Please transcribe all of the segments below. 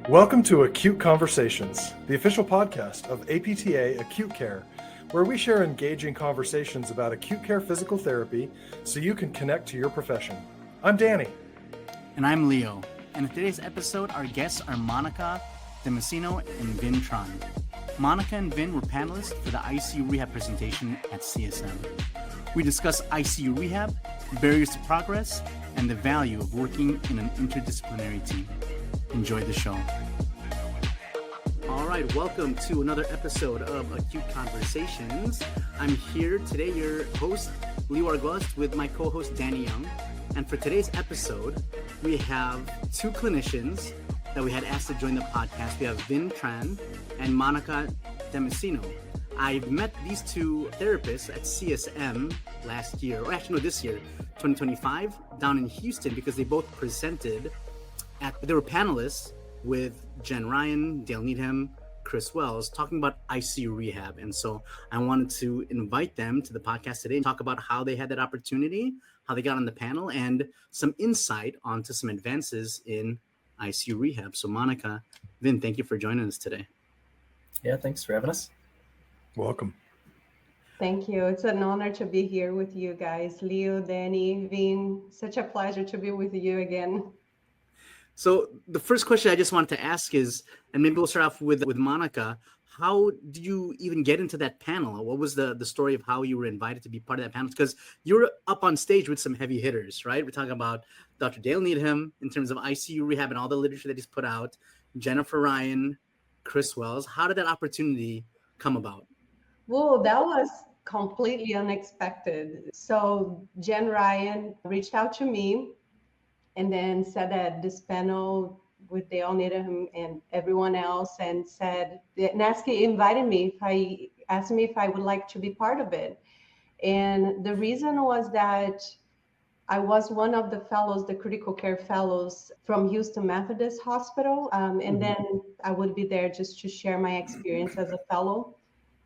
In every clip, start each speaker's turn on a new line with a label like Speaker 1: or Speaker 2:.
Speaker 1: Welcome to Acute Conversations, the official podcast of APTA Acute Care, where we share engaging conversations about acute care physical therapy so you can connect to your profession. I'm Danny.
Speaker 2: And I'm Leo. And in today's episode, our guests are Monica, Damasceno, and Vinh Tran. Monica and Vinh were panelists for the ICU Rehab presentation at CSM. We discuss ICU Rehab, barriers to progress, and the value of working in an interdisciplinary team. Enjoy the show. All right, welcome to another episode of Acute Conversations. I'm here today, your host, Leo Arguelles, with my co-host, Danny Young. And for today's episode, we have two clinicians that we had asked to join the podcast. We have Vinh Tran and Monica Damasceno. I met these two therapists at CSM last year, or actually no, this year, 2025, down in Houston, because they both presented they were panelists with Jen Ryan, Dale Needham, Chris Wells, talking about ICU rehab. And so I wanted to invite them to the podcast today and talk about how they had that opportunity, how they got on the panel, and some insight onto some advances in ICU rehab. So Monica, Vinh, thank you for joining us today.
Speaker 3: Yeah, thanks for having us.
Speaker 1: Welcome.
Speaker 4: Thank you. It's an honor to be here with you guys. Leo, Danny, Vinh, such a pleasure to be with you again.
Speaker 2: So the first question I just wanted to ask is, and maybe we'll start off with Monica, how did you even get into that panel? What was the story of how you were invited to be part of that panel? Because you were up on stage with some heavy hitters, right? We're talking about Dr. Dale Needham in terms of ICU rehab and all the literature that he's put out, Jennifer Ryan, Chris Wells. How did that opportunity come about?
Speaker 4: Well, that was completely unexpected. So Jen Ryan reached out to me and then said that this panel with Dale Needham and everyone else and invited me asked me if I would like to be part of it. And the reason was that I was one of the fellows, the critical care fellows from Houston Methodist Hospital. And then I would be there just to share my experience as a fellow.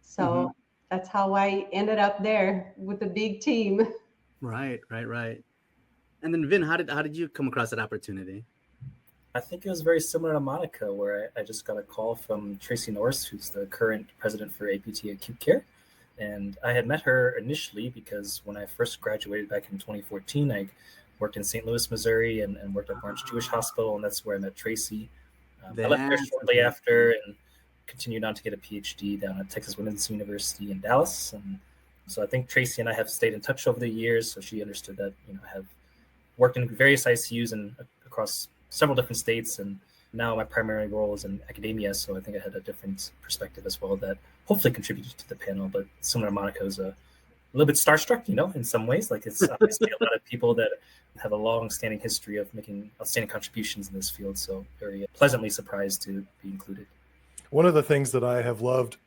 Speaker 4: So that's how I ended up there with the big team.
Speaker 2: Right. And then Vinh, how did you come across that opportunity?
Speaker 3: I think it was very similar to Monica, where I just got a call from Tracy Norris, who's the current president for APTA Acute Care. And I had met her initially because when I first graduated back in 2014, I worked in St. Louis, Missouri, and worked at Barnes Jewish Hospital, and that's where I met Tracy. I left there shortly after and continued on to get a PhD down at Texas Women's University in Dallas. And so I think Tracy and I have stayed in touch over the years, so she understood that, I have worked in various ICUs and across several different states, and now my primary role is in academia, so I think I had a different perspective as well that hopefully contributed to the panel. But similar to Monica, was a little bit starstruck, in some ways. Like, it's obviously a lot of people that have a long-standing history of making outstanding contributions in this field, so very pleasantly surprised to be included.
Speaker 1: One of the things that I have loved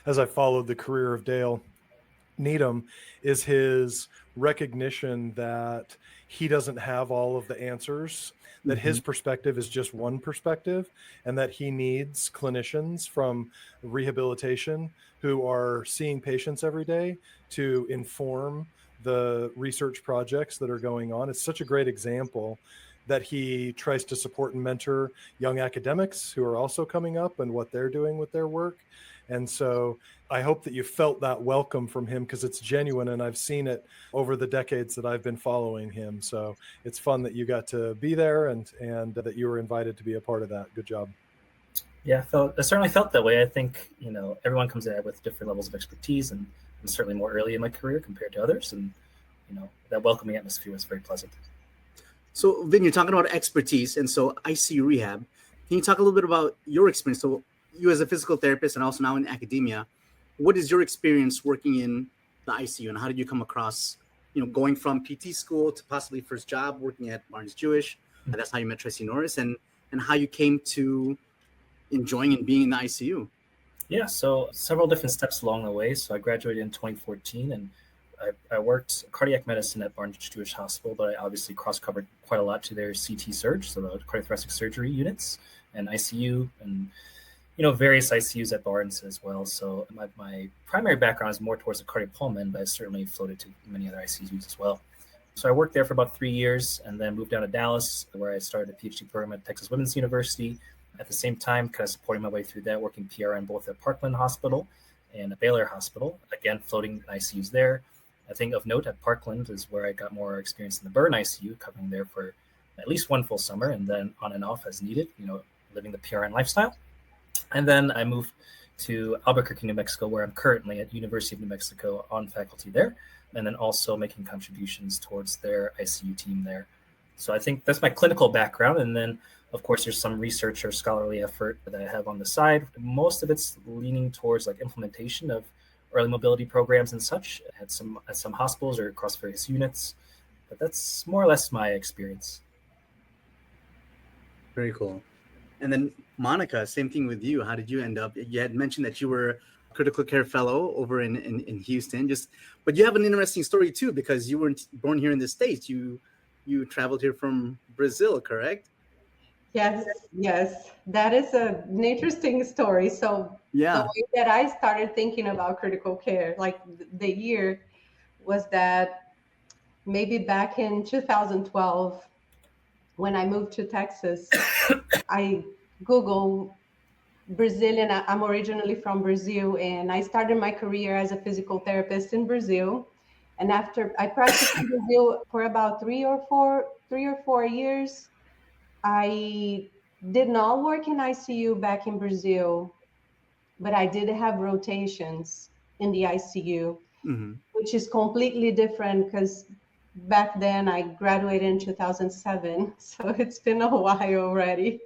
Speaker 1: as I followed the career of Dale Needham is his recognition that he doesn't have all of the answers, that his perspective is just one perspective, and that he needs clinicians from rehabilitation who are seeing patients every day to inform the research projects that are going on. It's such a great example that he tries to support and mentor young academics who are also coming up and what they're doing with their work. And so I hope that you felt that welcome from him, because it's genuine, and I've seen it over the decades that I've been following him. So it's fun that you got to be there and that you were invited to be a part of that. Good job.
Speaker 3: Yeah, I certainly felt that way. I think, everyone comes at it with different levels of expertise, and I'm certainly more early in my career compared to others. And, that welcoming atmosphere was very pleasant.
Speaker 2: So Vinh, you're talking about expertise, and so ICU rehab. Can you talk a little bit about your experience? So you as a physical therapist and also now in academia, what is your experience working in the ICU, and how did you come across, going from PT school to possibly first job working at Barnes Jewish? That's how you met Tracy Norris, and how you came to enjoying and being in the ICU.
Speaker 3: Yeah, so several different steps along the way. So I graduated in 2014, and I worked cardiac medicine at Barnes Jewish Hospital, but I obviously cross-covered quite a lot to their CT surge, so the cardiothoracic surgery units and ICU, and various ICUs at Barnes as well. So my primary background is more towards the cardiopulmonary, but I certainly floated to many other ICUs as well. So I worked there for about 3 years and then moved down to Dallas, where I started a PhD program at Texas Women's University. At the same time, kind of supporting my way through that, working PRN both at Parkland Hospital and at Baylor Hospital, again, floating ICUs there. I think of note at Parkland is where I got more experience in the burn ICU, covering there for at least one full summer, and then on and off as needed, living the PRN lifestyle. And then I moved to Albuquerque, New Mexico, where I'm currently at University of New Mexico on faculty there, and then also making contributions towards their ICU team there. So I think that's my clinical background. And then, of course, there's some research or scholarly effort that I have on the side. Most of it's leaning towards like implementation of early mobility programs and such at some hospitals or across various units. But that's more or less my experience.
Speaker 2: Very cool. And then Monica, same thing with you. How did you end up? You had mentioned that you were a critical care fellow over in Houston. But you have an interesting story too, because you weren't born here in the States. You traveled here from Brazil, correct?
Speaker 4: Yes, that is an interesting story. So
Speaker 2: yeah,
Speaker 4: the way that I started thinking about critical care, like the year, was that maybe back in 2012, when I moved to Texas, I Googled Brazilian. I'm originally from Brazil, and I started my career as a physical therapist in Brazil. And after I practiced in Brazil for about three or four years, I did not work in ICU back in Brazil, but I did have rotations in the ICU, which is completely different because back then I graduated in 2007. So it's been a while already.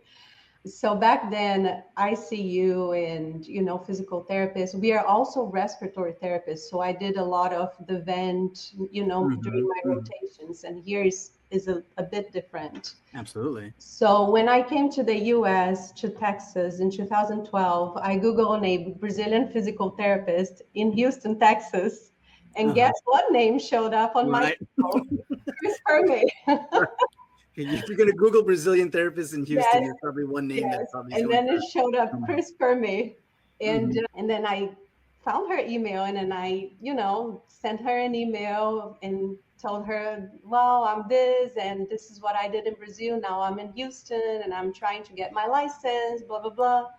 Speaker 4: So back then, ICU and, physical therapists, we are also respiratory therapists. So I did a lot of the vent, during my rotations. And here is a bit different.
Speaker 2: Absolutely.
Speaker 4: So when I came to the US, to Texas in 2012, I Googled a Brazilian physical therapist in Houston, Texas. And guess what name showed up on my phone? Chris Hermé.
Speaker 2: If you're going to Google Brazilian therapists in Houston, there's probably one name that probably.
Speaker 4: And then it showed up Chris Hermé. And then I found her email, and then I, sent her an email and told her, well, I'm this, and this is what I did in Brazil. Now I'm in Houston, and I'm trying to get my license, blah, blah, blah.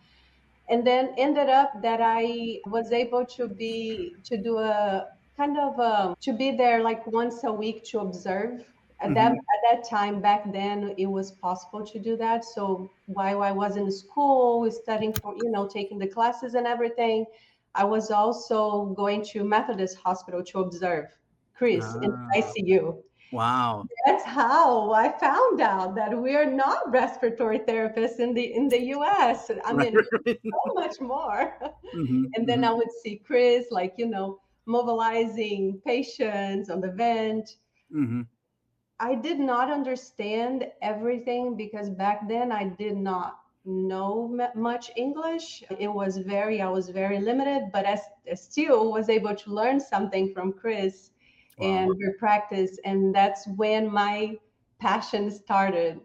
Speaker 4: And then ended up that I was able to do a kind of, to be there like once a week to observe. At that time, back then, it was possible to do that. So while I was in school, studying for, taking the classes and everything, I was also going to Methodist Hospital to observe Chris in ICU.
Speaker 2: Wow.
Speaker 4: That's how I found out that we are not respiratory therapists in the US. I mean, so much more. And then I would see Chris, mobilizing patients on the vent. I did not understand everything because back then I did not know much English. I was very limited, but I still was able to learn something from Chris and her practice. And that's when my passion started.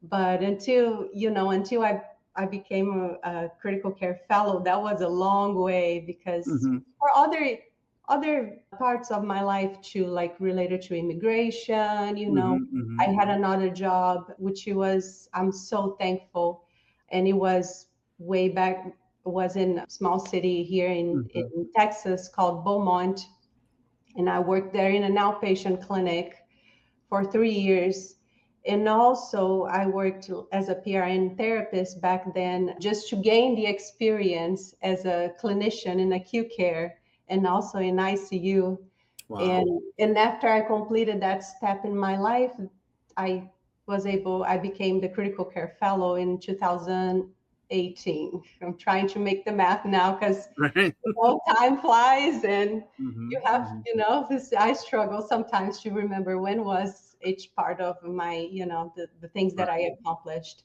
Speaker 4: But until I became a critical care fellow, that was a long way because for other parts of my life too, like related to immigration, I had another job, I'm so thankful. And it was way back, it was in a small city here in Texas called Beaumont. And I worked there in an outpatient clinic for 3 years. And also I worked as a PRN therapist back then, just to gain the experience as a clinician in acute care and also in ICU. Wow. And after I completed that step in my life, I became the critical care fellow in 2018. I'm trying to make the math now because time flies and you have, I struggle sometimes to remember when was each part of my, the things that I accomplished.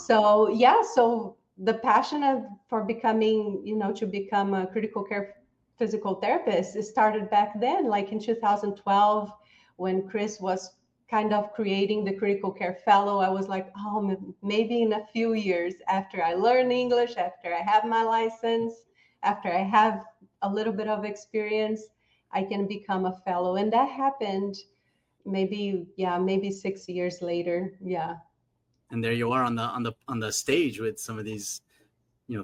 Speaker 4: Wow. So the passion for becoming, to become a critical care physical therapist, it started back then, like in 2012, when Chris was kind of creating the critical care fellow. I was like, oh, maybe in a few years after I learn English, after I have my license, after I have a little bit of experience, I can become a fellow. And that happened maybe 6 years later. Yeah.
Speaker 2: And there you are on the stage with some of these,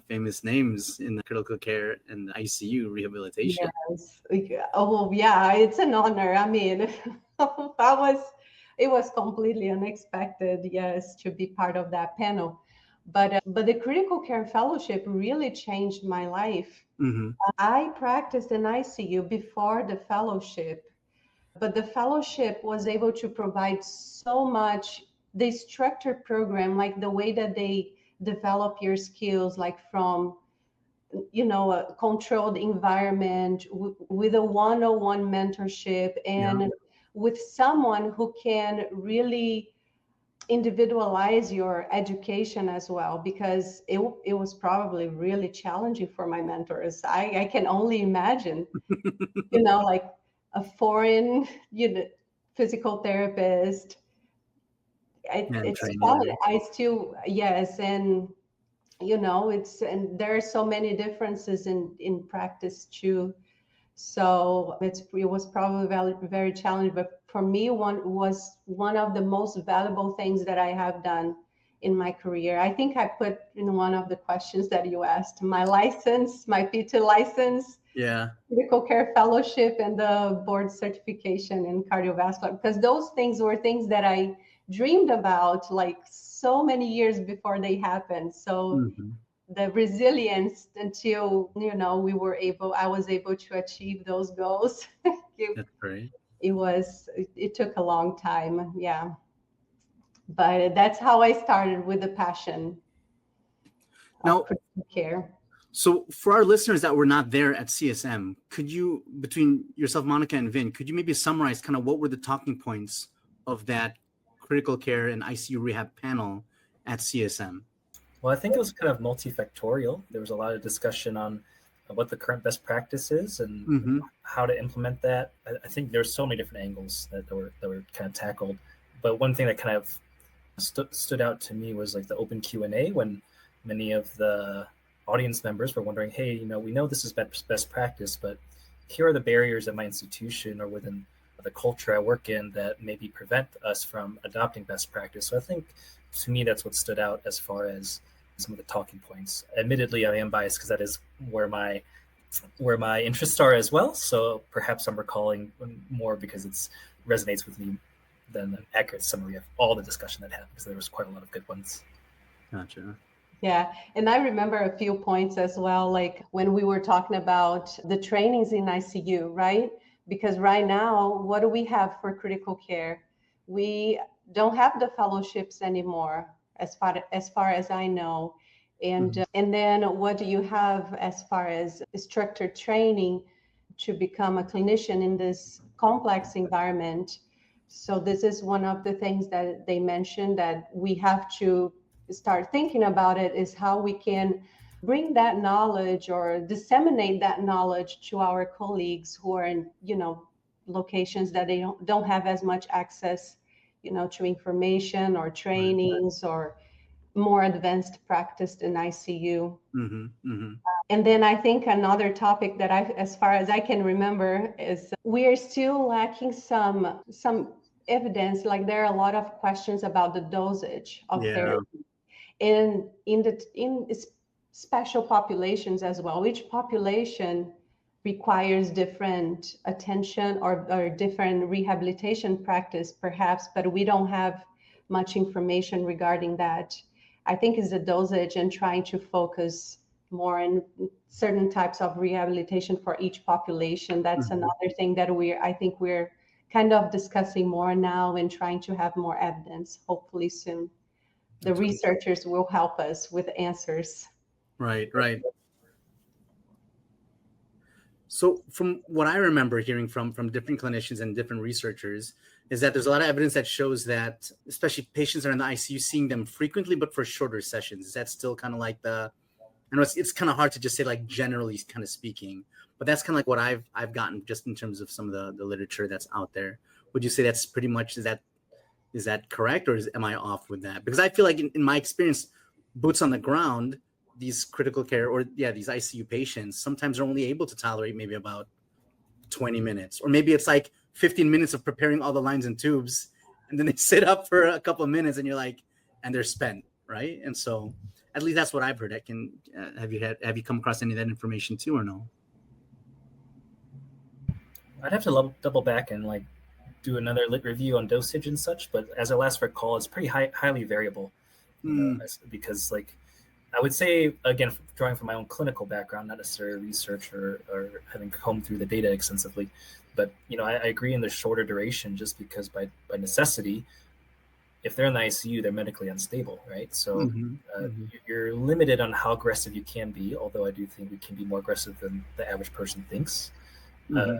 Speaker 2: famous names in the critical care and the ICU rehabilitation.
Speaker 4: Yes. Oh, yeah, it's an honor. I mean, it was completely unexpected, yes, to be part of that panel. But the critical care fellowship really changed my life.
Speaker 2: Mm-hmm.
Speaker 4: I practiced in ICU before the fellowship, but the fellowship was able to provide so much. The structured program, like the way that they develop your skills, like from a controlled environment with a one-on-one mentorship and with someone who can really individualize your education as well, because it was probably really challenging for my mentors. I can only imagine, like a foreign, physical therapist. It's challenging. I still, yes. And and there are so many differences in practice too. So it was probably very, very challenging. But for me, one of the most valuable things that I have done in my career. I think I put in one of the questions that you asked, my license, my PT license, critical care fellowship, and the board certification in cardiovascular, because those things were things that I dreamed about like so many years before they happened. So the resilience until I was able to achieve those goals.
Speaker 2: That's great.
Speaker 4: It took a long time, yeah, but that's how I started, with the passion of critical care.
Speaker 2: So for our listeners that were not there at CSM, could you, between yourself, Monica, and Vinh, could you maybe summarize kind of what were the talking points of that critical care and ICU rehab panel at CSM?
Speaker 3: Well, I think it was kind of multifactorial. There was a lot of discussion on what the current best practice is and how to implement that. I think there's so many different angles that were kind of tackled. But one thing that kind of stood out to me was like the open Q&A, when many of the audience members were wondering, hey, we know this is best practice, but here are the barriers at my institution or within the culture I work in that maybe prevent us from adopting best practice. So I think, to me, that's what stood out as far as some of the talking points. Admittedly, I am biased because that is where my interests are as well. So perhaps I'm recalling more because it resonates with me than an accurate summary of all the discussion that happened, because there was quite a lot of good ones.
Speaker 2: Gotcha.
Speaker 4: Yeah, and I remember a few points as well, like when we were talking about the trainings in ICU, right? Because right now, what do we have for critical care? We don't have the fellowships anymore, as far as I know. And and then what do you have as far as structured training to become a clinician in this complex environment? So this is one of the things that they mentioned that we have to start thinking about, it is how we can bring that knowledge or disseminate that knowledge to our colleagues who are in locations that they don't have as much access to information or trainings or more advanced practice in ICU. And then I think another topic that as far as I can remember, is we are still lacking some evidence. Like there are a lot of questions about the dosage of therapy, and in special populations as well. Each population requires different attention or different rehabilitation practice, perhaps, but we don't have much information regarding that. I think it's the dosage and trying to focus more in certain types of rehabilitation for each population. That's another thing that I think we're kind of discussing more now and trying to have more evidence, hopefully soon. The researchers will help us with answers.
Speaker 2: Right. So from what I remember hearing from different clinicians and different researchers is that there's a lot of evidence that shows that, especially patients that are in the ICU, seeing them frequently, but for shorter sessions. Is that still kind of like I know it's kind of hard to just say like generally kind of speaking, but that's kind of like what I've gotten just in terms of some of the literature that's out there. Would you say that's pretty much, is that correct, or am I off with that? Because I feel like in my experience, boots on the ground, these critical care these ICU patients sometimes are only able to tolerate maybe about 20 minutes, or maybe it's like 15 minutes of preparing all the lines and tubes, and then they sit up for a couple of minutes and you're like, and they're spent, right? And so at least that's what I've heard. Have you come across any of that information too, or no?
Speaker 3: I'd have to double back and like do another lit review on dosage and such, but as I last recall, it's pretty highly variable, because like I would say, again, drawing from my own clinical background, not necessarily research or having combed through the data extensively, but I agree in the shorter duration, just because by necessity, if they're in the ICU, they're medically unstable, right? So you're limited on how aggressive you can be, although I do think we can be more aggressive than the average person thinks.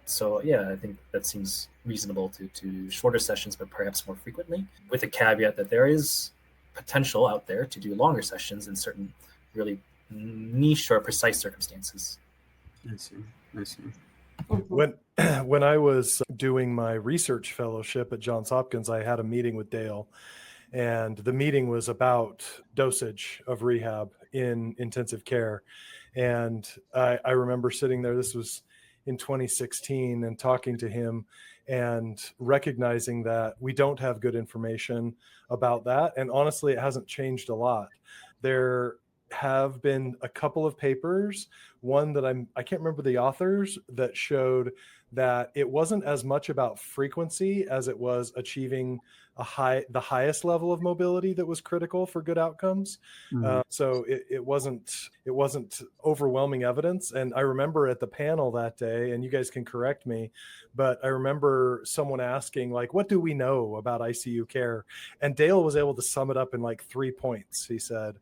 Speaker 3: So yeah, I think that seems reasonable to shorter sessions, but perhaps more frequently, with a caveat that there is potential out there to do longer sessions in certain really niche or precise circumstances.
Speaker 2: I see.
Speaker 1: When I was doing my research fellowship at Johns Hopkins, I had a meeting with Dale, and the meeting was about dosage of rehab in intensive care. And I remember sitting there, this was in 2016, and talking to him and recognizing that we don't have good information about that. And honestly, it hasn't changed a lot. There have been a couple of papers, one that I can't remember the authors, that showed that it wasn't as much about frequency as it was achieving the highest level of mobility that was critical for good outcomes. So it wasn't overwhelming evidence. And I remember at the panel that day, and you guys can correct me, but I remember someone asking, like, what do we know about ICU care? And Dale was able to sum it up in like 3 points. He said,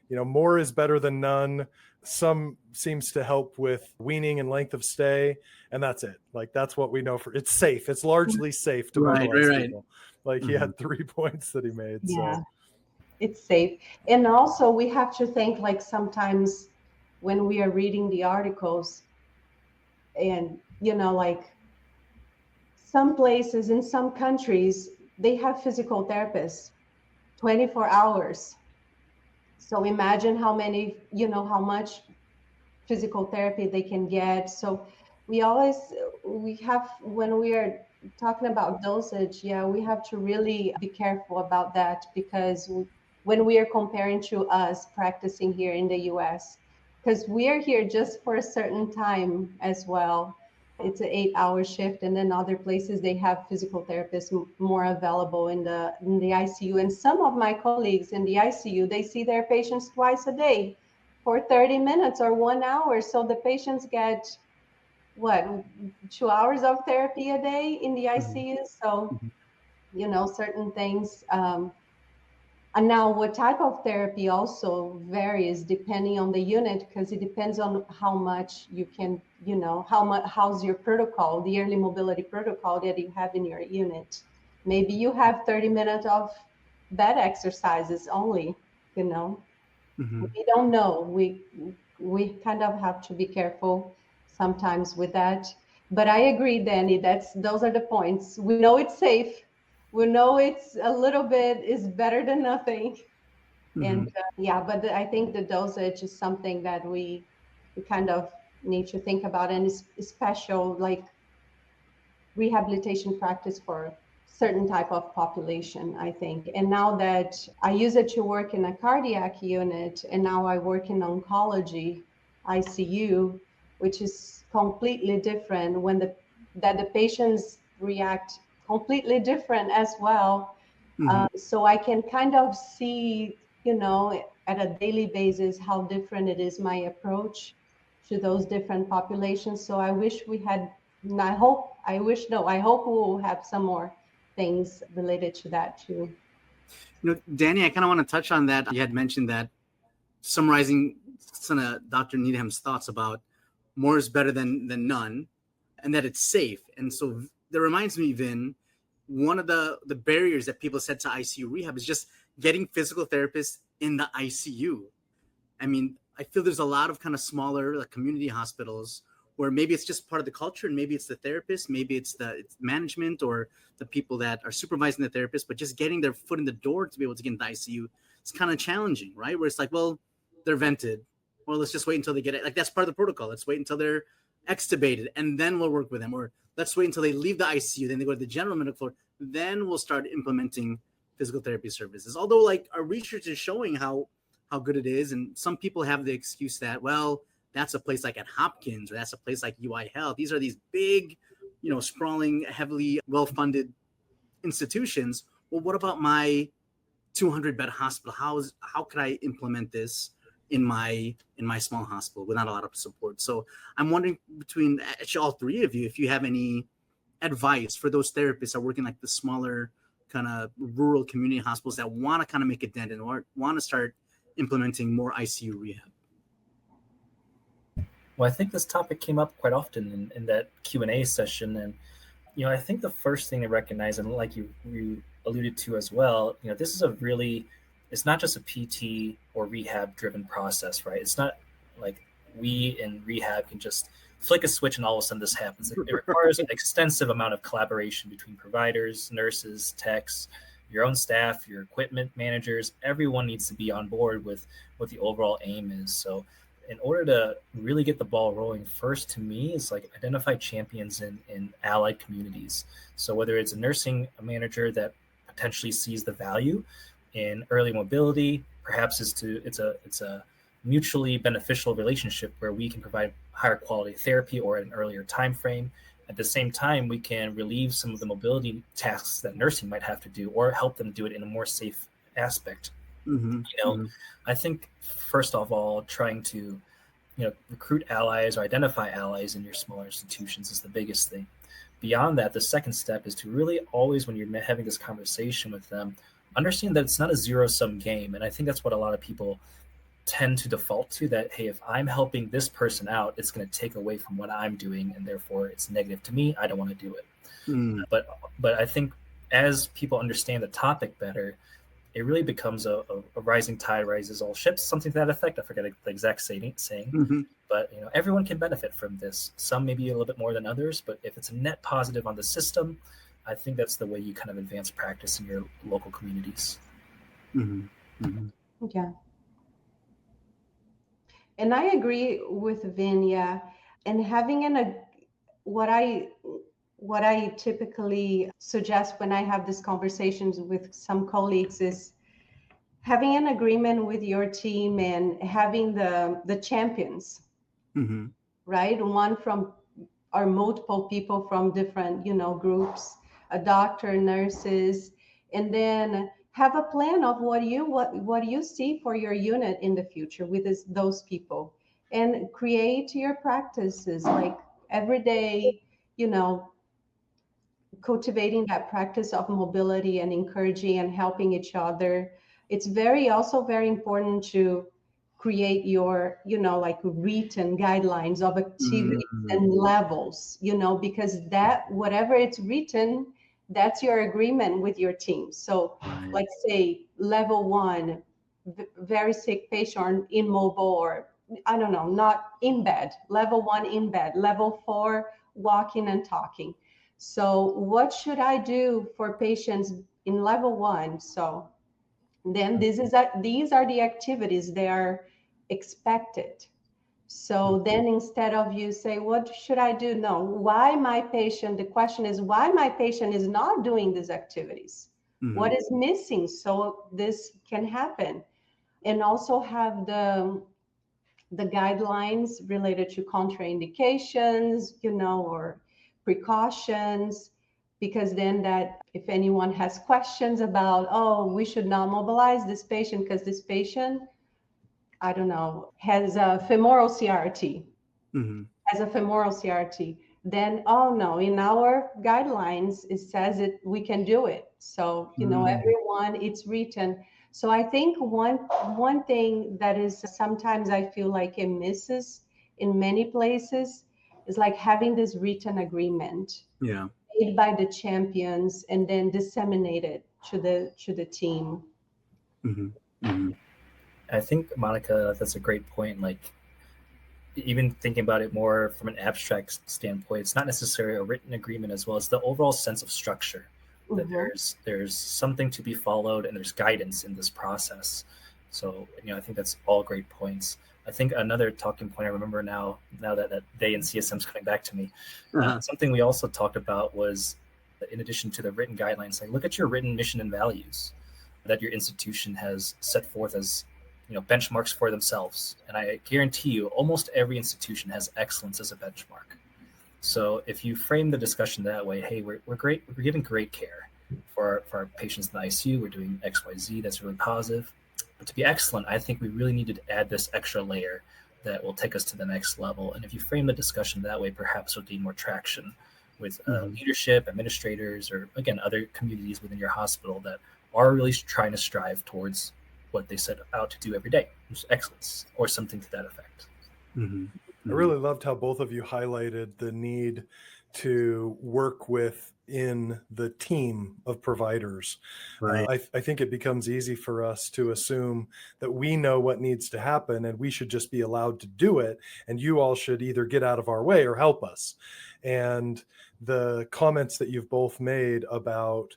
Speaker 1: more is better than none. Some seems to help with weaning and length of stay, and that's it. Like, that's what we know it's safe. It's largely safe to mobilize people. Like, he had 3 points that he made.
Speaker 4: Yeah,
Speaker 1: so
Speaker 4: it's safe. And also we have to think, like, sometimes when we are reading the articles, and like some places in some countries, they have physical therapists 24 hours. So imagine how many, how much physical therapy they can get. So we have, when we are talking about dosage, we have to really be careful about that, because when we are comparing to us practicing here in the US, because we are here just for a certain time as well. It's an 8-hour shift, and then other places they have physical therapists more available in the ICU. And some of my colleagues in the ICU, they see their patients twice a day for 30 minutes or 1 hour. So the patients get 2 hours of therapy a day in the ICU. So certain things. And now what type of therapy also varies depending on the unit, because it depends on how much you can, how's your protocol, the early mobility protocol that you have in your unit. Maybe you have 30 minutes of bed exercises only, We don't know. We kind of have to be careful sometimes with that. But I agree, Danny, those are the points. We know it's safe. We know it's a little bit is better than nothing. And but I think the dosage is something that we kind of need to think about, and it's special, like rehabilitation practice for certain type of population, I think. And now that I use it to work in a cardiac unit, and now I work in oncology ICU, which is completely different that the patients react completely different as well. So I can kind of see, at a daily basis, how different it is, my approach to those different populations. So I wish we had, I hope we will have some more things related to that too.
Speaker 2: Danny, I kind of want to touch on that. You had mentioned that, summarizing some of Dr. Needham's thoughts about more is better than none, and that it's safe. And so that reminds me, Vinh, one of the barriers that people said to ICU rehab is just getting physical therapists in the ICU. I mean, I feel there's a lot of kind of smaller, like, community hospitals where maybe it's just part of the culture, and maybe it's the therapist, maybe it's management or the people that are supervising the therapist, but just getting their foot in the door to be able to get into the ICU, it's kind of challenging, right? Where it's like, well, they're vented. Well, let's just wait until they get it. Like, that's part of the protocol. Let's wait until they're extubated, and then we'll work with them. Or let's wait until they leave the ICU, then they go to the general medical floor, then we'll start implementing physical therapy services. Although like our research is showing how good it is, and some people have the excuse that, well, that's a place like at Hopkins or that's a place like UI Health. These are these big, sprawling, heavily well-funded institutions. Well, what about my 200-bed hospital? How could I implement this in my small hospital without a lot of support? So I'm wondering, between actually all three of you, if you have any advice for those therapists that work in like the smaller kind of rural community hospitals that want to kind of make a dent and want to start implementing more ICU rehab.
Speaker 3: Well, I think this topic came up quite often in that Q&A session. And, I think the first thing to recognize, and like you alluded to as well, this is it's not just a PT or rehab driven process, right? It's not like we in rehab can just flick a switch and all of a sudden this happens. It requires an extensive amount of collaboration between providers, nurses, techs, your own staff, your equipment managers. Everyone needs to be on board with what the overall aim is. So in order to really get the ball rolling, first to me is like identify champions in allied communities. So whether it's a nursing manager that potentially sees the value in early mobility, perhaps it's a mutually beneficial relationship where we can provide higher quality therapy or at an earlier time frame. At the same time, we can relieve some of the mobility tasks that nursing might have to do or help them do it in a more safe aspect. I think first of all, trying to recruit allies or identify allies in your smaller institutions is the biggest thing. Beyond that, the second step is to really always, when you're having this conversation with them, understand that it's not a zero-sum game. And I think that's what a lot of people tend to default to, that, hey, if I'm helping this person out, it's going to take away from what I'm doing, and therefore it's negative to me. I don't want to do it. But I think as people understand the topic better, it really becomes a rising tide rises all ships, something to that effect. I forget the exact saying, but everyone can benefit from this. Some maybe a little bit more than others, but if it's a net positive on the system, I think that's the way you kind of advance practice in your local communities.
Speaker 4: Yeah. And I agree with Vinh, yeah. And having what I typically suggest when I have these conversations with some colleagues is having an agreement with your team and having the champions, right? One from, or multiple people from different, groups, a doctor, nurses, and then have a plan of what you see for your unit in the future with those people, and create your practices like every day, cultivating that practice of mobility and encouraging and helping each other. It's also very important to create your, like written guidelines of activities and levels, because that, whatever it's written, that's your agreement with your team. So let's say level 1, very sick patient or immobile, or I don't know, not in bed, level 1 in bed, level 4 walking and talking. So what should I do for patients in level 1? So then these are the activities they are expected. So then instead of you say, what should I do? No, the question is why my patient is not doing these activities? What is missing so this can happen? And also have the guidelines related to contraindications, or precautions, because then that if anyone has questions about, we should not mobilize this patient because this patient, I don't know, has a femoral CRT, then, no, in our guidelines, it says that we can do it. So, everyone, it's written. So I think one thing that is sometimes I feel like it misses in many places is like having this written agreement made by the champions and then disseminated to the team.
Speaker 3: I think, Monica, that's a great point. Like, even thinking about it more from an abstract standpoint, it's not necessarily a written agreement as well as the overall sense of structure. That there's something to be followed and there's guidance in this process. So, I think that's all great points. I think another talking point I remember now that day in CSM's coming back to me, something we also talked about was, in addition to the written guidelines, like look at your written mission and values. that your institution has set forth as, benchmarks for themselves. And I guarantee you, almost every institution has excellence as a benchmark. So if you frame the discussion that way, hey, we're great, we're giving great care for our patients in the ICU, we're doing X, Y, Z, that's really positive. But to be excellent, I think we really need to add this extra layer that will take us to the next level. And if you frame the discussion that way, perhaps you'll gain more traction with leadership, administrators, or again, other communities within your hospital that are really trying to strive towards what they set out to do every day, which is excellence or something to that effect.
Speaker 1: I really loved how both of you highlighted the need to work within the team of providers.
Speaker 2: Right.
Speaker 1: I think it becomes easy for us to assume that we know what needs to happen and we should just be allowed to do it. And you all should either get out of our way or help us. And the comments that you've both made about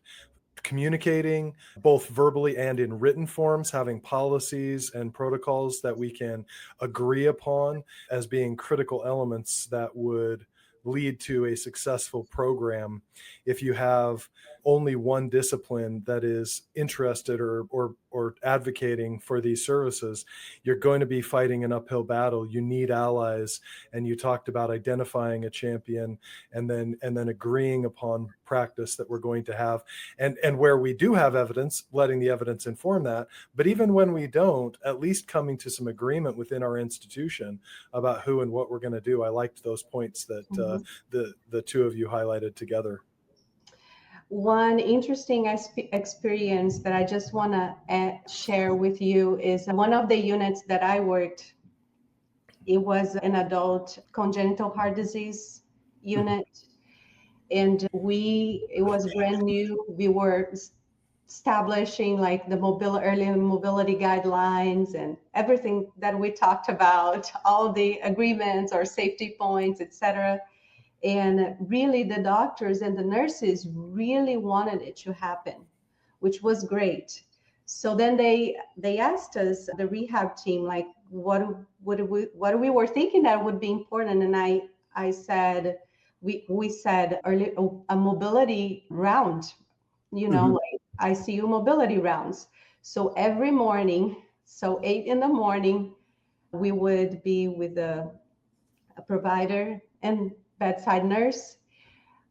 Speaker 1: communicating both verbally and in written forms, having policies and protocols that we can agree upon as being critical elements that would lead to a successful program. If you have only one discipline that is interested or advocating for these services, you're going to be fighting an uphill battle. You need allies. And you talked about identifying a champion and then agreeing upon practice that we're going to have. And where we do have evidence, letting the evidence inform that. But even when we don't, at least coming to some agreement within our institution about who and what we're going to do. I liked those points that the two of you highlighted together.
Speaker 4: One interesting experience that I just want to share with you is one of the units that I worked. It was an adult congenital heart disease unit. And it was brand new. We were establishing like the early mobility guidelines and everything that we talked about, all the agreements or safety points, etc. And really the doctors and the nurses really wanted it to happen, which was great. So then they asked us, the rehab team, like what we were thinking that would be important. And I said, we said early a mobility round, like ICU mobility rounds. So every morning, 8 a.m, we would be with a provider and bedside nurse.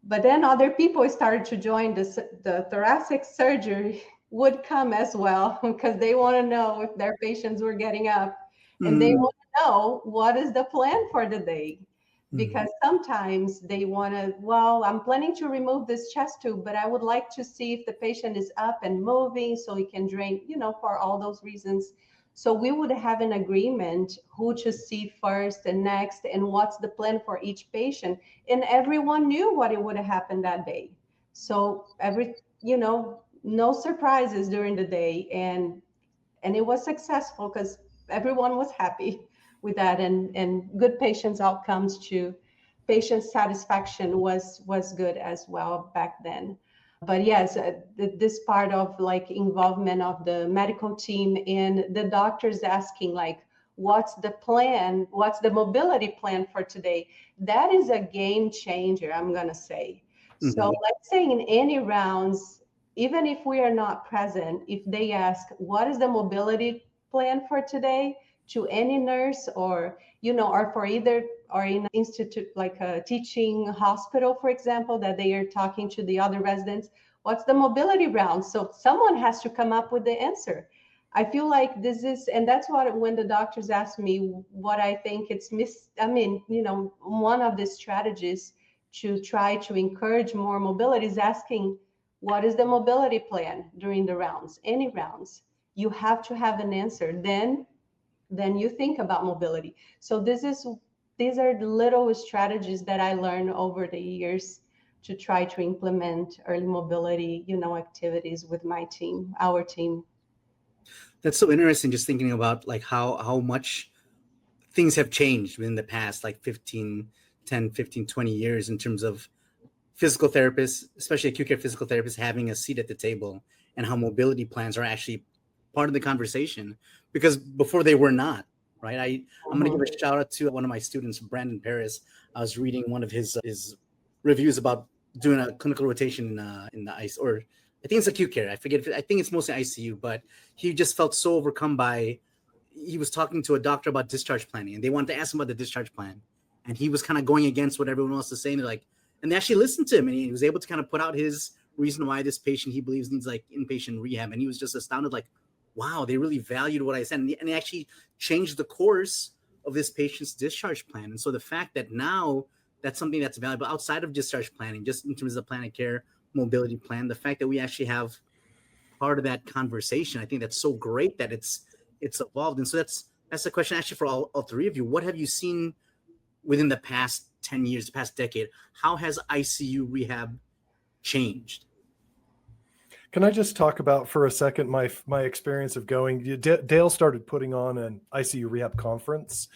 Speaker 4: But then other people started to join. The thoracic surgery would come as well because they want to know if their patients were getting up, and they want to know what is the plan for the day. Because sometimes they want to, I'm planning to remove this chest tube, but I would like to see if the patient is up and moving so he can drain, for all those reasons. So we would have an agreement who to see first and next and what's the plan for each patient. And everyone knew what it would have happened that day. So no surprises during the day. And it was successful because everyone was happy with that, and good patients outcomes to patient satisfaction was good as well back then. But yes, this part of like involvement of the medical team and the doctors asking like, what's the plan? What's the mobility plan for today? That is a game changer, I'm gonna say. So let's say in any rounds, even if we are not present, if they ask, what is the mobility plan for today, to any nurse or for either or in an institute like a teaching hospital, for example, that they are talking to the other residents, what's the mobility round? So someone has to come up with the answer. I feel like this is, and that's what when the doctors ask me what I think it's one of the strategies to try to encourage more mobility is asking, what is the mobility plan during the rounds, any rounds? You have to have an answer. Then you think about mobility. So these are little strategies that I learned over the years to try to implement early mobility, activities with my team, our team.
Speaker 2: That's so interesting, just thinking about like how much things have changed within the past like 10, 15, 20 years in terms of physical therapists, especially acute care physical therapists, having a seat at the table, and how mobility plans are actually part of the conversation, because before they were not, right? I'm going to give a shout out to one of my students, Brandon Paris. I was reading one of his reviews about doing a clinical rotation in the ICE or I think it's acute care. I forget. I think it's mostly ICU, but he just felt so overcome by. He was talking to a doctor about discharge planning, and they wanted to ask him about the discharge plan, and he was kind of going against what everyone else is saying. They're like, and they actually listened to him, and he was able to kind of put out his reason why this patient he believes needs like inpatient rehab, and he was just astounded, like, wow, they really valued what I said, and they actually changed the course of this patient's discharge plan. And so the fact that now that's something that's valuable outside of discharge planning, just in terms of plan of care, mobility plan, the fact that we actually have part of that conversation, I think that's so great that it's evolved. And so that's the question actually for all three of you. What have you seen within the past 10 years, the past decade? How has ICU rehab changed?
Speaker 1: Can I just talk about for a second my experience of going? Dale started putting on an ICU rehab conference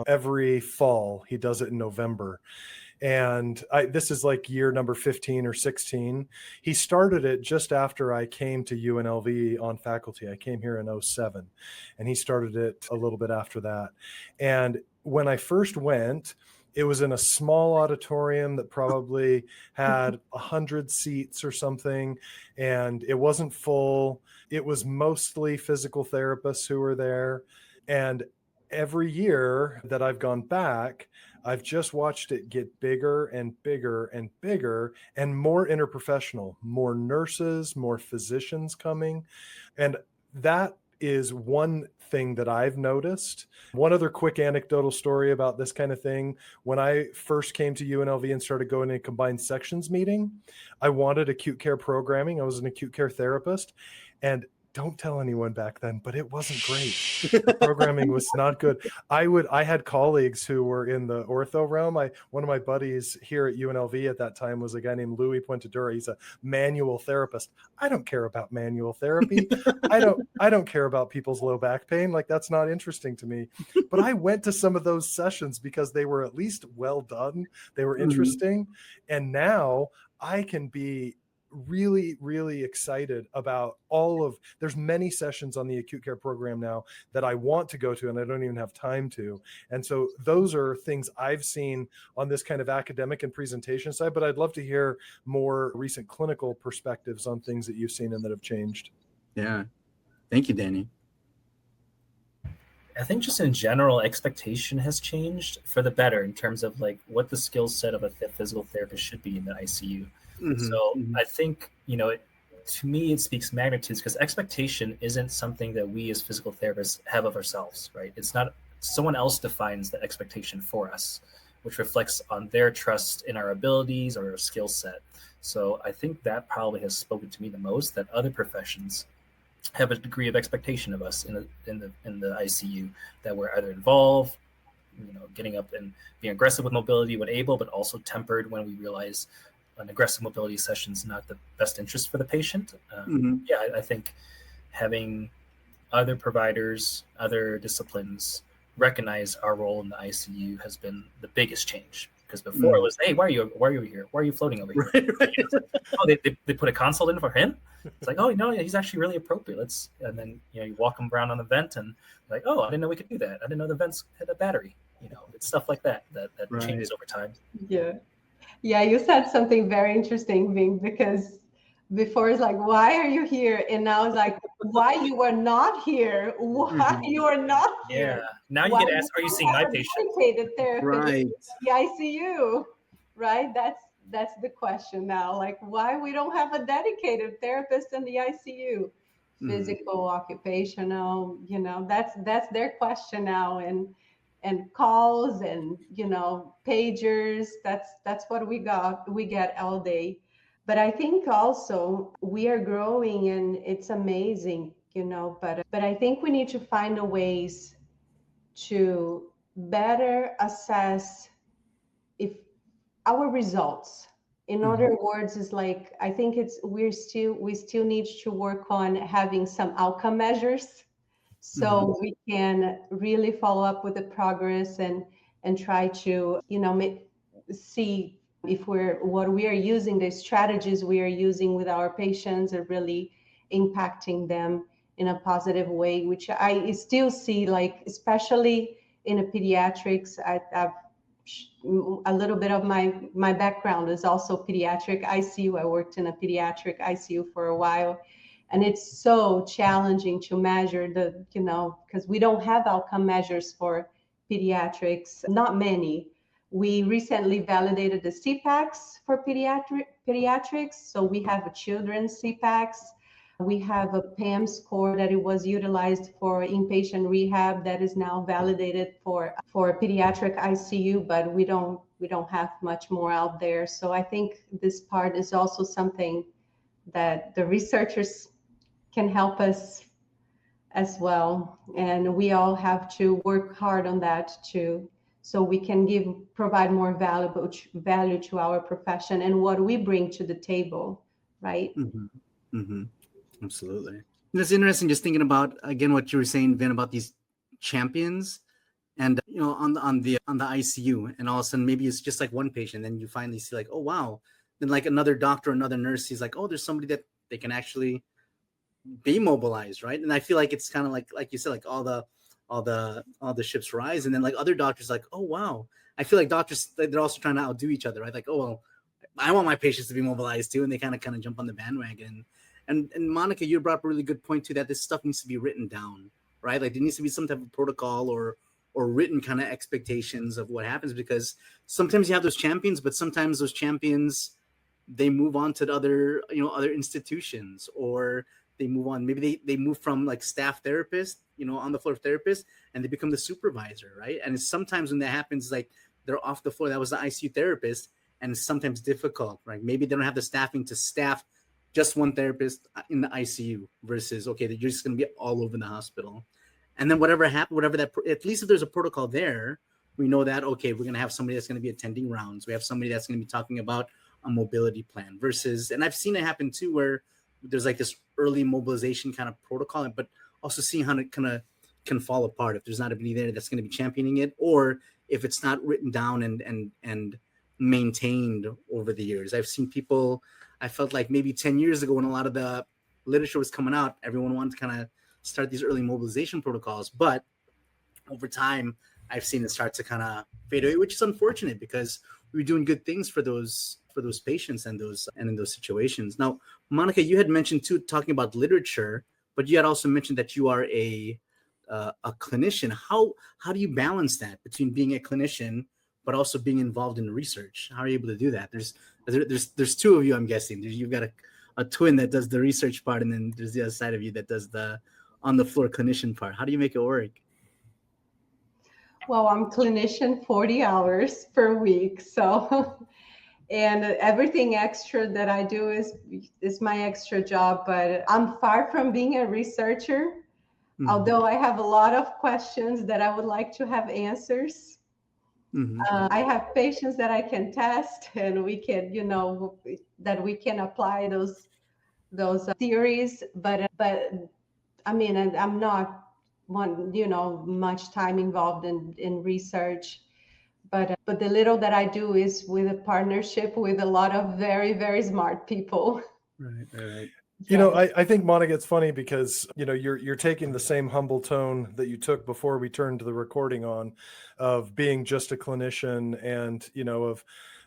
Speaker 1: every fall. He does it in November. And this is like year number 15 or 16. He started it just after I came to UNLV on faculty. I came here in 2007, and he started it a little bit after that. And when I first went, it was in a small auditorium that probably had 100 seats or something, and it wasn't full. It was mostly physical therapists who were there. And every year that I've gone back, I've just watched it get bigger and bigger and bigger and more interprofessional, more nurses, more physicians coming. And that is one thing that I've noticed. One other quick anecdotal story about this kind of thing. When I first came to UNLV and started going to a combined sections meeting, I wanted acute care programming. I was an acute care therapist, and don't tell anyone back then, but it wasn't great. The programming was not good. I had colleagues who were in the ortho realm. One of my buddies here at UNLV at that time was a guy named Louis Puentedura. He's a manual therapist. I don't care about manual therapy. I don't care about people's low back pain. Like, that's not interesting to me. But I went to some of those sessions because they were at least well done. They were interesting. And now I can be really, really excited about there's many sessions on the acute care program now that I want to go to, and I don't even have time to. And so those are things I've seen on this kind of academic and presentation side, but I'd love to hear more recent clinical perspectives on things that you've seen and that have changed.
Speaker 2: Yeah. Thank you, Danny.
Speaker 3: I think just in general, expectation has changed for the better in terms of like what the skill set of a physical therapist should be in the ICU. So I think, to me, it speaks magnitudes because expectation isn't something that we as physical therapists have of ourselves, right? It's not, someone else defines the expectation for us, which reflects on their trust in our abilities or our skill set. So I think that probably has spoken to me the most, that other professions have a degree of expectation of us in the ICU, that we're either involved, getting up and being aggressive with mobility when able, but also tempered when we realize an aggressive mobility session is not the best interest for the patient. I think having other providers, other disciplines recognize our role in the ICU has been the biggest change. Because before it was, hey, why are you here? Why are you floating over here? They put a consult in for him. It's like, oh no, he's actually really appropriate. And then you walk him around on the vent, and like, oh, I didn't know we could do that. I didn't know the vents had a battery. It's stuff like that changes over time.
Speaker 4: Yeah, you said something very interesting, Vinh, because before it's like, why are you here? And now it's like, why you are not here? Why you are not here?
Speaker 3: Yeah. Now you get asked, are you seeing my patient?
Speaker 4: Dedicated therapist
Speaker 2: Right.
Speaker 4: in the ICU, right? That's the question now. Like, why we don't have a dedicated therapist in the ICU? Physical, occupational, that's their question now. And calls and pagers, that's what we get all day. But I think also we are growing, and it's amazing, but I think we need to find ways to better assess if our results. In other words, is like, I think we still need to work on having some outcome measures, so we can really follow up with the progress and try to see if what we are using, the strategies we are using with our patients are really impacting them in a positive way, which I still see, like, especially in the pediatrics. I've a little bit of my background is also pediatric ICU. I worked in a pediatric ICU for a while, and it's so challenging to measure because we don't have outcome measures for pediatrics, not many. We recently validated the CPACs for pediatrics. So we have a children's CPACs. We have a PAM score that it was utilized for inpatient rehab that is now validated for pediatric ICU, but we don't have much more out there. So I think this part is also something that the researchers can help us as well. And we all have to work hard on that too, so we can provide more value to our profession and what we bring to the table, right?
Speaker 2: Mm-hmm. Mm-hmm. Absolutely. And it's interesting just thinking about, again, what you were saying, Vinh, about these champions and, on the ICU, and all of a sudden maybe it's just like one patient, then you finally see like, oh, wow. Then like another doctor, another nurse sees like, oh, there's somebody that they can actually be mobilized, right? And I feel like it's kind of like you said, like all the ships rise, and then like other doctors like, oh, wow. I feel like doctors, they're also trying to outdo each other, right? Like, oh, well, I want my patients to be mobilized too, and they kind of jump on the bandwagon. And Monica, you brought up a really good point too, that this stuff needs to be written down, right? Like there needs to be some type of protocol or written kind of expectations of what happens, because sometimes you have those champions, but sometimes those champions, they move on to the other institutions, or they move on. Maybe they move from like staff therapist, on the floor therapist, and they become the supervisor, right? And it's sometimes when that happens, like they're off the floor. That was the ICU therapist, and it's sometimes difficult, right? Maybe they don't have the staffing to staff just one therapist in the ICU versus, okay, you're just going to be all over the hospital. And then whatever happened, at least if there's a protocol there, we know that, okay, we're going to have somebody that's going to be attending rounds. We have somebody that's going to be talking about a mobility plan versus, and I've seen it happen too, where there's like this early mobilization kind of protocol, but also seeing how it kind of can fall apart if there's not anybody there that's going to be championing it, or if it's not written down and maintained over the years. I've seen people, I felt like maybe 10 years ago when a lot of the literature was coming out, everyone wanted to kind of start these early mobilization protocols. But over time, I've seen it start to kind of fade away, which is unfortunate because we were doing good things for those patients and in those situations. Now, Monica, you had mentioned too, talking about literature, but you had also mentioned that you are a clinician. How do you balance that between being a clinician but also being involved in research? How are you able to do that? There's two of you, I'm guessing. You've got a twin that does the research part, and then there's the other side of you that does the on the floor clinician part. How do you make it work?
Speaker 4: Well, I'm clinician 40 hours per week, so and everything extra that I do is my extra job. But I'm far from being a researcher, although I have a lot of questions that I would like to have answers.
Speaker 2: Mm-hmm.
Speaker 4: I have patients that I can test, and we can, that we can apply those theories. But I mean, I'm not much time involved in research. But the little that I do is with a partnership with a lot of very, very smart people.
Speaker 2: Right.
Speaker 1: I think, Monica, it's funny because, you're taking the same humble tone that you took before we turned to the recording on, of being just a clinician and,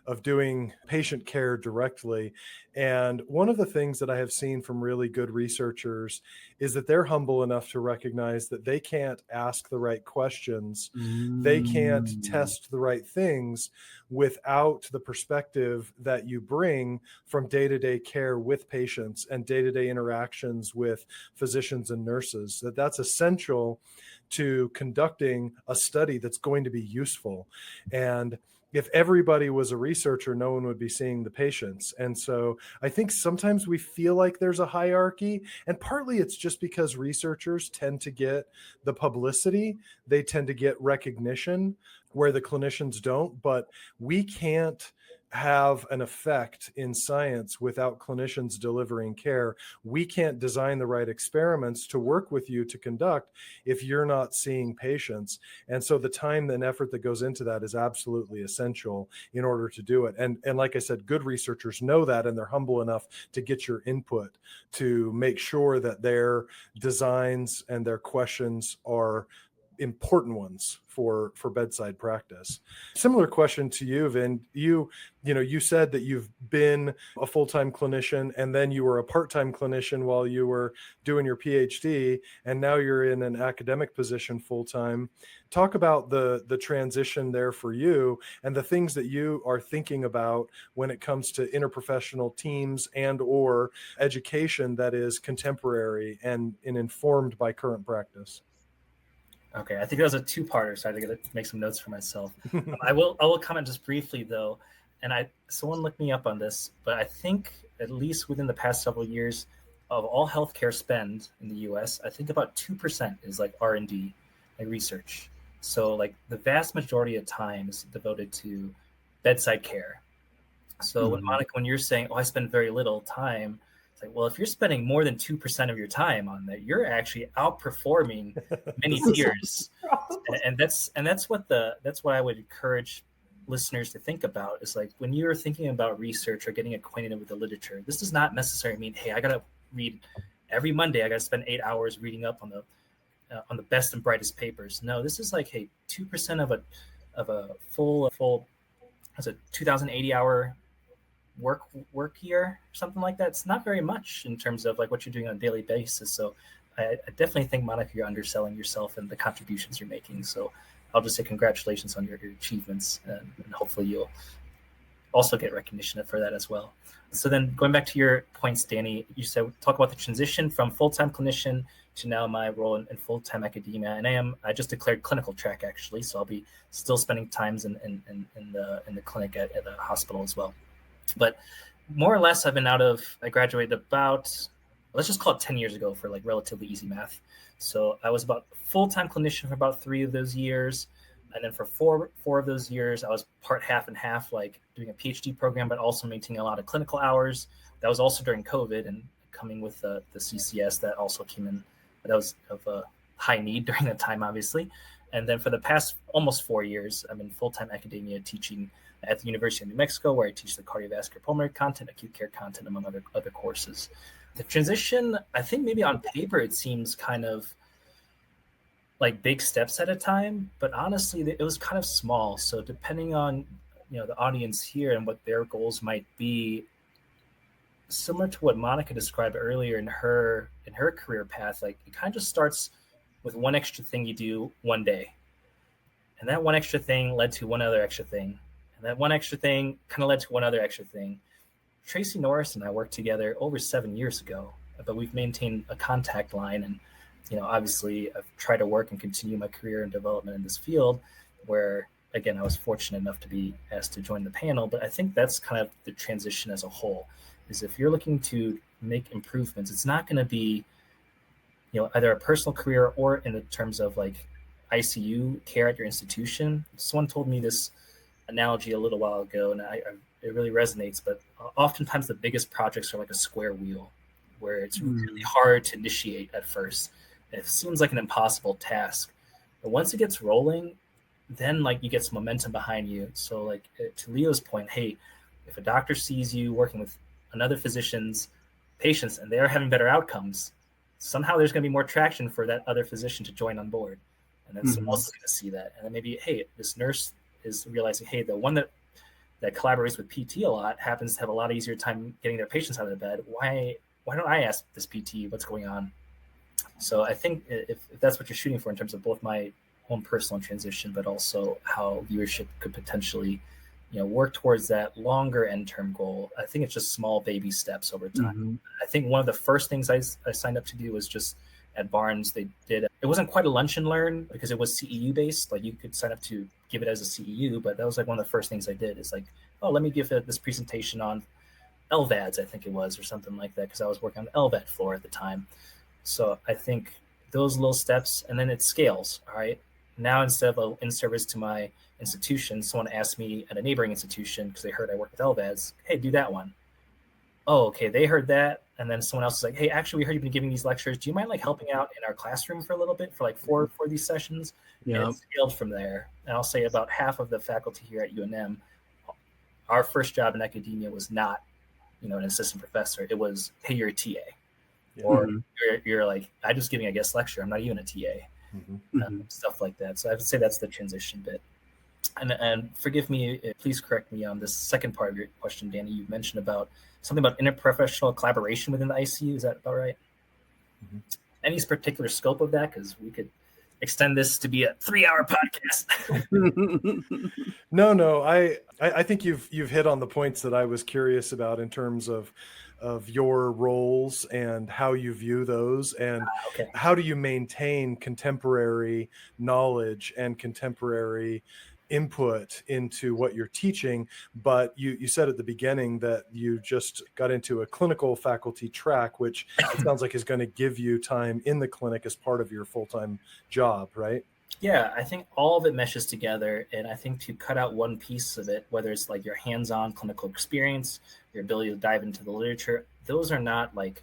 Speaker 1: of doing patient care directly. And one of the things that I have seen from really good researchers is that they're humble enough to recognize that they can't ask the right questions. They can't test the right things without the perspective that you bring from day-to-day care with patients and day-to-day interactions with physicians and nurses. That's essential to conducting a study that's going to be useful. And if everybody was a researcher, no one would be seeing the patients. And so I think sometimes we feel like there's a hierarchy, and partly it's just because researchers tend to get the publicity, they tend to get recognition where the clinicians don't. But we can't have an effect in science without clinicians delivering care. We can't design the right experiments to work with you to conduct if you're not seeing patients. And so the time and effort that goes into that is absolutely essential in order to do it. And like I said, good researchers know that, and they're humble enough to get your input to make sure that their designs and their questions are important ones for bedside practice. Similar question to you, Vinh. You said that you've been a full-time clinician, and then you were a part-time clinician while you were doing your PhD, and now you're in an academic position full-time. Talk about the transition there for you and the things that you are thinking about when it comes to interprofessional teams and or education that is contemporary and informed by current practice.
Speaker 3: Okay, I think that was a two-parter, so I had to make some notes for myself. I will comment just briefly though, and someone looked me up on this, but I think at least within the past several years of all healthcare spend in the U.S., I think about 2% is like R&D, like research. So like the vast majority of time is devoted to bedside care. So when Monica, when you're saying, "Oh, I spend very little time," it's like, well, if you're spending more than 2% of your time on that, you're actually outperforming many peers. And that's what I would encourage listeners to think about, is like when you're thinking about research or getting acquainted with the literature, this does not necessarily mean, hey, I gotta read every Monday, I gotta spend 8 hours reading up on the best and brightest papers. No, this is like, hey, 2% of a full as a 2,080 hour work year or something like that. It's not very much in terms of like what you're doing on a daily basis. So I definitely think, Monica, you're underselling yourself and the contributions you're making. So I'll just say congratulations on your achievements, and hopefully you'll also get recognition for that as well. So then going back to your points, Danny, you said talk about the transition from full-time clinician to now my role in full-time academia. And I just declared clinical track actually, so I'll be still spending times in the clinic at the hospital as well. But more or less, I graduated about, let's just call it 10 years ago for like relatively easy math. So I was about full-time clinician for about 3 of those years. And then for four of those years, I was part half and half, like doing a PhD program, but also maintaining a lot of clinical hours. That was also during COVID and coming with the CCS that also came in. That was of a high need during that time, obviously. And then for the past almost 4 years, I'm in full-time academia teaching at the University of New Mexico, where I teach the cardiovascular pulmonary content, acute care content, among other courses. The transition, I think maybe on paper, it seems kind of like big steps at a time, but honestly, it was kind of small. So depending on the audience here and what their goals might be, similar to what Monica described earlier in her career path, like it kind of just starts with one extra thing you do one day, and that one extra thing led to one other extra thing, and that one extra thing kind of led to one other extra thing. Tracy Norris and I worked together over 7 years ago, but we've maintained a contact line, and obviously I've tried to work and continue my career and development in this field, where again I was fortunate enough to be asked to join the panel. But I think that's kind of the transition as a whole, is if you're looking to make improvements, it's not going to be either a personal career or in the terms of like ICU care at your institution. Someone told me this analogy a little while ago, and it really resonates, but oftentimes the biggest projects are like a square wheel, where it's really hard to initiate at first. It seems like an impossible task, but once it gets rolling, then like you get some momentum behind you. So like to Leo's point, hey, if a doctor sees you working with another physician's patients and they're having better outcomes, somehow there's going to be more traction for that other physician to join on board. And then someone else is going to see that. And then maybe, hey, this nurse is realizing, hey, the one that collaborates with PT a lot happens to have a lot easier time getting their patients out of bed. Why don't I ask this PT what's going on? So I think if that's what you're shooting for in terms of both my own personal transition, but also how viewership could potentially, work towards that longer end term goal, I think it's just small baby steps over time. I think one of the first things I signed up to do was just at Barnes, they did, it wasn't quite a lunch and learn because it was CEU based. Like you could sign up to give it as a CEU, but that was like one of the first things I did is like, oh, let me give this presentation on LVADs, I think it was, or something like that, because I was working on the LVAD floor at the time. So I think those little steps, and then it scales. All right. Now, instead of in service to my institution, someone asked me at a neighboring institution, because they heard I work with LVADs, hey, do that one. Oh, okay. They heard that. And then someone else is like, hey, actually, we heard you've been giving these lectures. Do you mind like helping out in our classroom for a little bit for like four of these sessions? Yeah. And it scaled from there. And I'll say about half of the faculty here at UNM, our first job in academia was not, an assistant professor. It was, hey, you're a TA. Yeah. Or you're like, I'm just giving a guest lecture. I'm not even a TA. stuff like that. So I would say that's the transition bit. And forgive me, please correct me on this second part of your question, Danny. You mentioned about something about interprofessional collaboration within the ICU. Is that about right? Any particular scope of that? Because we could extend this to be a 3-hour podcast.
Speaker 1: No. I think you've hit on the points that I was curious about in terms of your roles and how you view those, and how do you maintain contemporary knowledge and contemporary input into what you're teaching. But you said at the beginning that you just got into a clinical faculty track, which it sounds like is going to give you time in the clinic as part of your full-time job, right?
Speaker 3: Yeah, I think all of it meshes together. And I think to cut out one piece of it, whether it's like your hands-on clinical experience, your ability to dive into the literature, those are not like,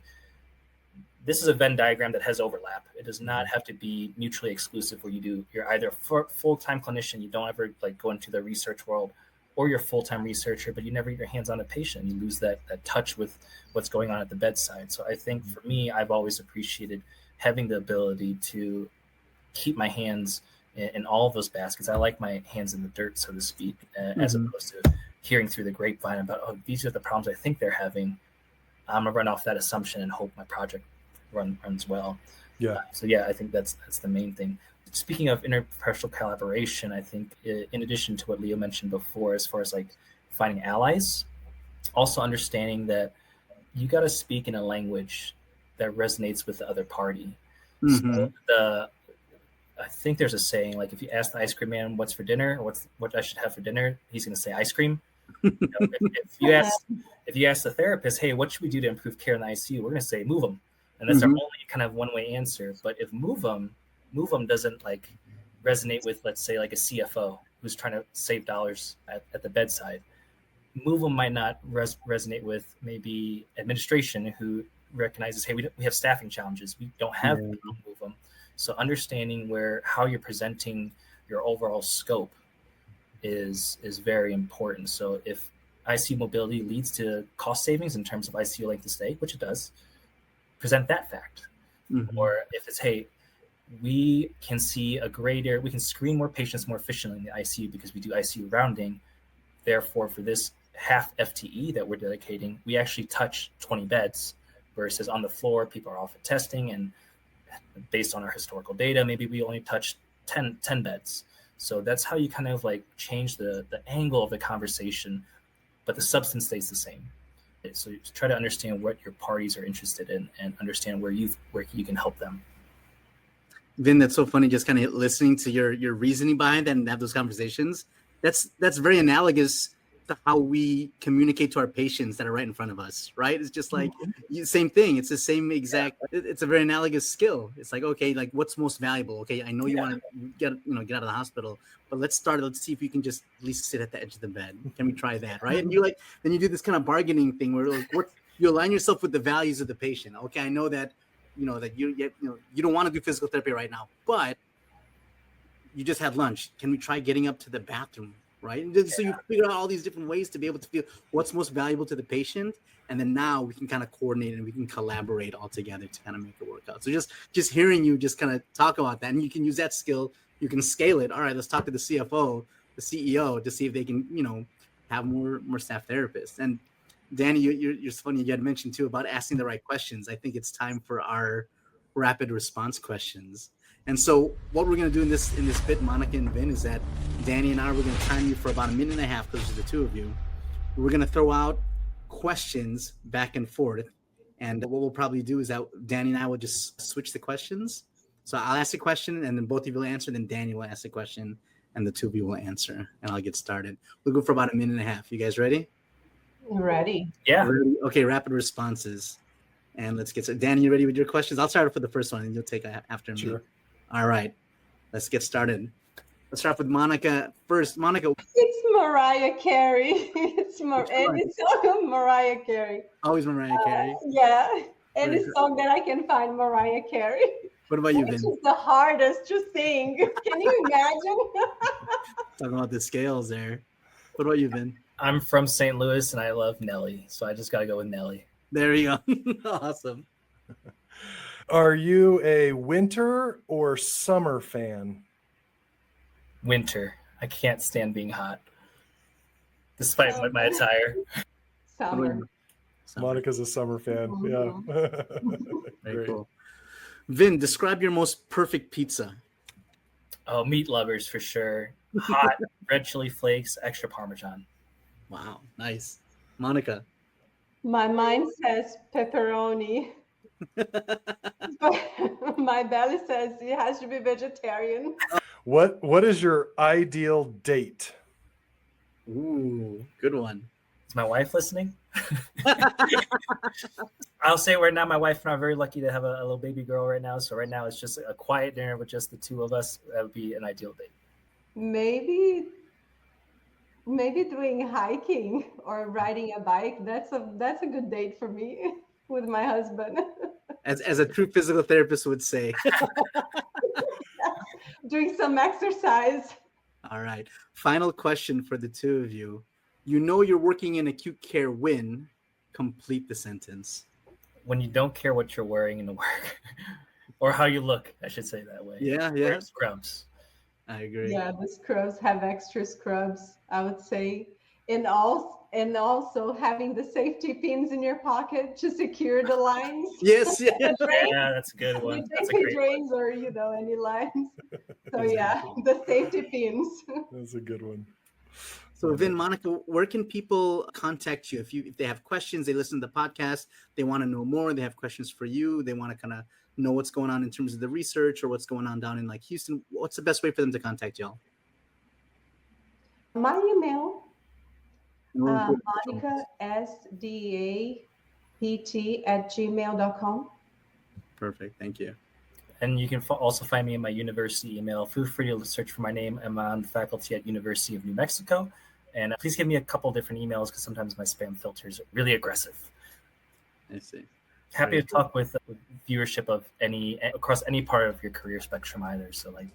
Speaker 3: this is a Venn diagram that has overlap. It does not have to be mutually exclusive where you're either a full-time clinician, you don't ever like go into the research world, or you're a full-time researcher, but you never get your hands on a patient. You lose that touch with what's going on at the bedside. So I think for me, I've always appreciated having the ability to keep my hands in all of those baskets. I like my hands in the dirt, so to speak, as opposed to hearing through the grapevine about, oh, these are the problems I think they're having. I'm gonna run off that assumption and hope my project runs well.
Speaker 1: Yeah.
Speaker 3: So yeah, I think that's the main thing. Speaking of interprofessional collaboration, I think in addition to what Leo mentioned before, as far as like finding allies, also understanding that you got to speak in a language that resonates with the other party. So I think there's a saying, like if you ask the ice cream man what's for dinner, or what I should have for dinner, he's going to say ice cream. If you ask the therapist, hey, what should we do to improve care in the ICU? We're going to say move them. And that's our only kind of one-way answer. But if move them doesn't like resonate with, let's say, like a CFO who's trying to save dollars at the bedside, move them might not resonate with maybe administration who recognizes, hey, we have staffing challenges. We don't have move them. So understanding how you're presenting your overall scope is very important. So if ICU mobility leads to cost savings in terms of ICU length of stay, which it does, present that fact. Or if it's, hey, we can see we can screen more patients more efficiently in the ICU because we do ICU rounding. Therefore, for this half FTE that we're dedicating, we actually touch 20 beds versus on the floor, people are off at testing, and based on our historical data, maybe we only touch 10 beds. So that's how you kind of like change the angle of the conversation, but the substance stays the same. So you try to understand what your parties are interested in and understand where you can help them.
Speaker 2: Vinh, that's so funny. Just kind of listening to your reasoning behind that and have those conversations. That's very analogous to how we communicate to our patients that are right in front of us, right? It's just like same thing. It's the same exact. It's a very analogous skill. It's like, okay, like what's most valuable? Okay, I know you want to get out of the hospital, but let's see if you can just at least sit at the edge of the bed. Can we try that, right? And then you do this kind of bargaining thing where like you align yourself with the values of the patient. Okay, I know that you don't want to do physical therapy right now, but you just had lunch. Can we try getting up to the bathroom? Right. And so you figure out all these different ways to be able to feel what's most valuable to the patient. And then now we can kind of coordinate and we can collaborate all together to kind of make it work out. So just hearing you just kind of talk about that, and you can use that skill, you can scale it. All right, let's talk to the CFO, the CEO to see if they can, have more staff therapists. And Danny, you're funny. You had mentioned too about asking the right questions. I think it's time for our rapid response questions. And so what we're going to do in this bit, Monica and Vinh, is that Danny and I, we're going to time you for about a minute and a half because there's the two of you. We're going to throw out questions back and forth. And what we'll probably do is that Danny and I will just switch the questions. So I'll ask a question and then both of you will answer. Then Danny will ask a question and the two of you will answer. And I'll get started. We'll go for about a minute and a half. You guys ready?
Speaker 4: Ready.
Speaker 3: Yeah.
Speaker 2: Ready? Okay, rapid responses. And let's get started. Danny, you ready with your questions? I'll start off with the first one and you'll take after me. Sure. All right, let's get started. Let's start with Monica first. Monica.
Speaker 4: It's Mariah Carey. It's Mariah Carey.
Speaker 2: Always Mariah Carey.
Speaker 4: Yeah, any song that I can find Mariah Carey.
Speaker 2: What about you, Vinh?
Speaker 4: Which is the hardest to sing. Can you imagine?
Speaker 2: Talking about the scales there. What about you, Vinh?
Speaker 3: I'm from St. Louis and I love Nelly, so I just got to go with Nelly.
Speaker 2: There you go. Awesome.
Speaker 1: Are you a winter or summer fan?
Speaker 3: Winter. I can't stand being hot, despite my attire.
Speaker 4: Summer.
Speaker 1: Monica's a summer fan. Yeah.
Speaker 2: Very
Speaker 1: Great.
Speaker 2: cool. Vinh, describe your most perfect pizza.
Speaker 3: Oh, meat lovers for sure. Hot, red chili flakes, extra Parmesan.
Speaker 2: Wow, nice. Monica.
Speaker 4: My mind says pepperoni, but my belly says it has to be vegetarian.
Speaker 1: What is your ideal date?
Speaker 2: Ooh, good one.
Speaker 3: Is my wife listening? I'll say right now, my wife and I are very lucky to have a little baby girl right now. So right now it's just a quiet dinner with just the two of us. That would be an ideal date.
Speaker 4: Maybe doing hiking or riding a bike. That's a good date for me with my husband.
Speaker 2: As a true physical therapist would say.
Speaker 4: Doing some exercise.
Speaker 2: All right. Final question for the two of you. You know you're working in acute care when? Complete the sentence.
Speaker 3: When you don't care what you're wearing in the work or how you look, I should say that way.
Speaker 2: Yeah.
Speaker 3: Wear scrubs.
Speaker 2: I agree.
Speaker 4: Yeah, the scrubs have extra scrubs, I would say. And also having the safety pins in your pocket to secure the lines.
Speaker 2: Yes, yeah.
Speaker 3: Yeah, that's a good one. That's a great
Speaker 4: drains or any lines. So yeah, the safety pins.
Speaker 1: That's a good one.
Speaker 2: So Vinh, Monica, where can people contact you if they have questions, they listen to the podcast, they want to know more, they have questions for you, they want to kind of know what's going on in terms of the research or what's going on down in like Houston, what's the best way for them to contact y'all?
Speaker 4: My email, Monica SDAPT@gmail.com.
Speaker 2: Perfect. Thank you.
Speaker 3: And you can also find me in my university email. Feel free to search for my name. I'm on faculty at University of New Mexico. And please give me a couple different emails because sometimes my spam filters are really aggressive.
Speaker 2: I see.
Speaker 3: Happy to talk with viewership of across any part of your career spectrum either. So like,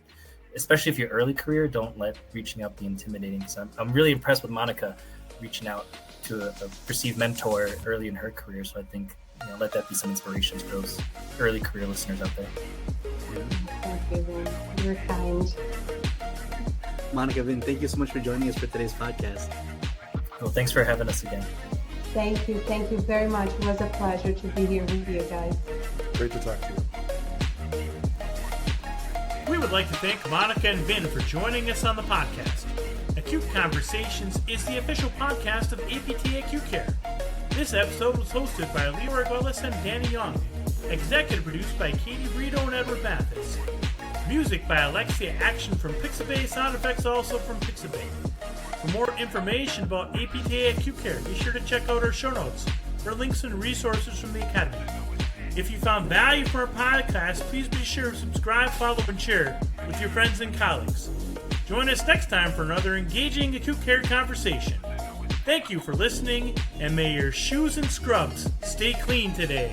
Speaker 3: especially if you're early career, don't let reaching out be intimidating. So I'm really impressed with Monica reaching out to a perceived mentor early in her career. So I think, let that be some inspirations for those early career listeners out there.
Speaker 4: Thank you, Vinh. You're kind.
Speaker 2: Monica, Vinh, thank you so much for joining us for today's podcast.
Speaker 3: Well, thanks for having us again.
Speaker 4: Thank you very much. It was a pleasure to be here with you guys.
Speaker 1: Great to talk to you.
Speaker 5: We would like to thank Monica and Vinh for joining us on the podcast. Acute Conversations is the official podcast of APT Acute Care. This episode was hosted by Leroy Arguelles and Danny Young. Executive produced by Katie Brito and Edward Mathis. Music by Alexia Action from Pixabay. Sound effects also from Pixabay. For more information about APTA Acute Care, be sure to check out our show notes for links and resources from the Academy. If you found value from our podcast, please be sure to subscribe, follow, and share with your friends and colleagues. Join us next time for another engaging acute care conversation. Thank you for listening, and may your shoes and scrubs stay clean today.